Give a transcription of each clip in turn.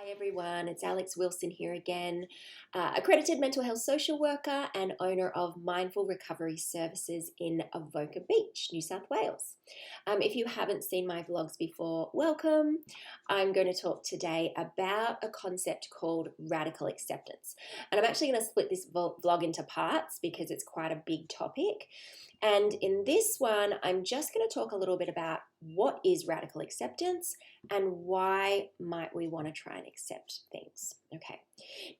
Hi everyone, it's Alex Wilson here again, accredited mental health social worker and owner of Mindful Recovery Services in Avoca Beach, New South Wales. If you haven't seen my vlogs before, welcome. I'm going to talk today about a concept called radical acceptance. And I'm actually going to split this vlog into parts because it's quite a big topic. And in this one, I'm just going to talk a little bit about what is radical acceptance and why might we want to try and accept things. Okay.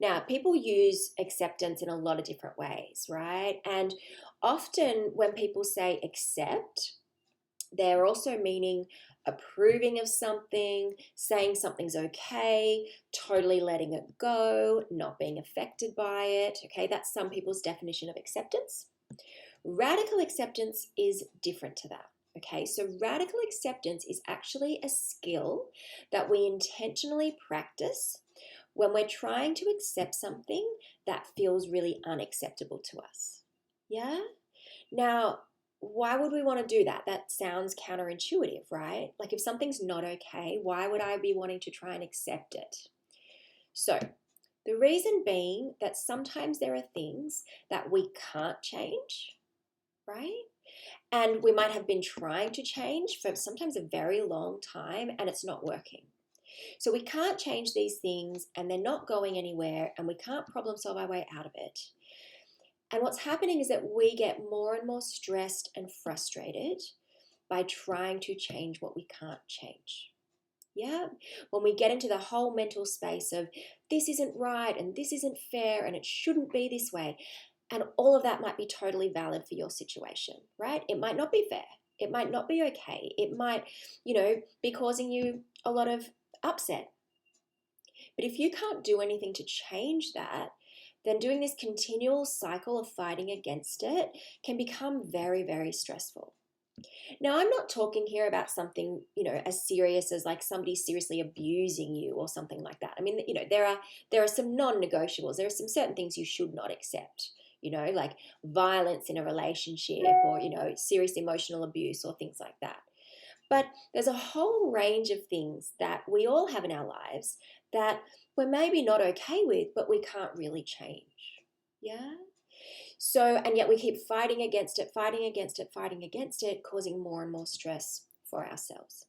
Now, people use acceptance in a lot of different ways, right? And often when people say accept, they're also meaning approving of something, saying something's okay, totally letting it go, not being affected by it. Okay, that's some people's definition of acceptance. Radical acceptance is different to that. Okay, so radical acceptance is actually a skill that we intentionally practice when we're trying to accept something that feels really unacceptable to us. Yeah? Now, why would we want to do that? That sounds counterintuitive, right? Like if something's not okay, why would I be wanting to try and accept it? So, the reason being that sometimes there are things that we can't change, right? And we might have been trying to change for sometimes a very long time and it's not working. So we can't change these things and they're not going anywhere and we can't problem solve our way out of it. And what's happening is that we get more and more stressed and frustrated by trying to change what we can't change. Yeah? When we get into the whole mental space of this isn't right and this isn't fair and it shouldn't be this way. And all of that might be totally valid for your situation, right? It might not be fair. It might not be okay. It might, be causing you a lot of upset. But if you can't do anything to change that, then doing this continual cycle of fighting against it can become very, very stressful. Now, I'm not talking here about something, as serious as like somebody seriously abusing you or something like that. I mean, there are some non-negotiables. There are some certain things you should not accept, like violence in a relationship or, serious emotional abuse or things like that. But there's a whole range of things that we all have in our lives that we're maybe not okay with, but we can't really change. Yeah? So, and yet we keep fighting against it, causing more and more stress for ourselves.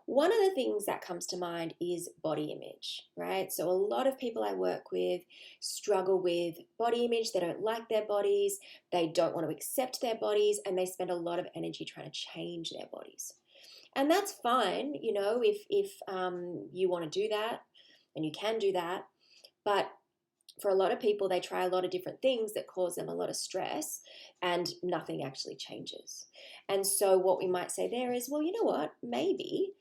One of the things that comes to mind is body image, right? So a lot of people I work with struggle with body image. They don't like their bodies. They don't want to accept their bodies, and they spend a lot of energy trying to change their bodies. And that's fine, if you want to do that, and you can do that. But for a lot of people, they try a lot of different things that cause them a lot of stress and nothing actually changes. And so what we might say there is, well, you know what, maybe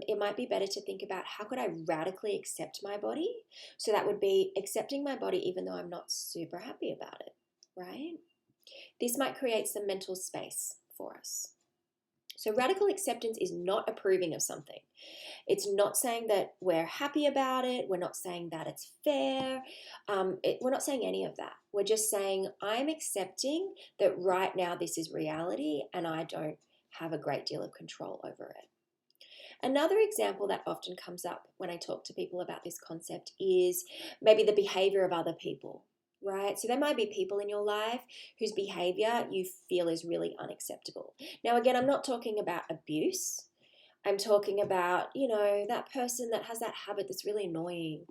it might be better to think about how could I radically accept my body? So that would be accepting my body even though I'm not super happy about it, right? This might create some mental space for us. So radical acceptance is not approving of something. It's not saying that we're happy about it. We're not saying that it's fair. We're not saying any of that. We're just saying I'm accepting that right now this is reality and I don't have a great deal of control over it. Another example that often comes up when I talk to people about this concept is maybe the behavior of other people, right? So there might be people in your life whose behavior you feel is really unacceptable. Now, again, I'm not talking about abuse. I'm talking about, that person that has that habit that's really annoying,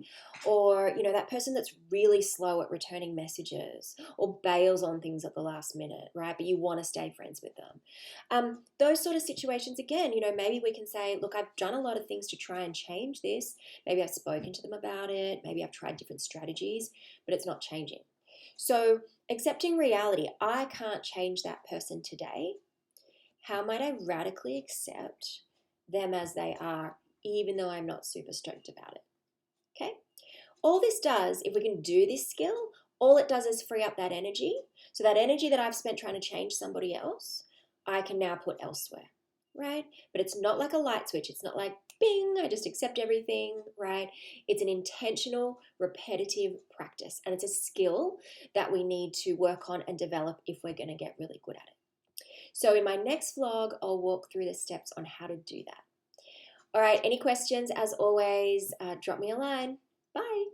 or, that person that's really slow at returning messages or bails on things at the last minute, right? But you want to stay friends with them. Those sort of situations, again, maybe we can say, look, I've done a lot of things to try and change this. Maybe I've spoken to them about it. Maybe I've tried different strategies, but it's not changing. So accepting reality, I can't change that person today. How might I radically accept them as they are, even though I'm not super stoked about it? Okay? All this does, if we can do this skill, all it does is free up that energy. So that energy that I've spent trying to change somebody else, I can now put elsewhere, right? But it's not like a light switch. It's not like, bing, I just accept everything, right? It's an intentional, repetitive practice. And it's a skill that we need to work on and develop if we're going to get really good at it. So in my next vlog, I'll walk through the steps on how to do that. All right, any questions, as always, drop me a line. Bye.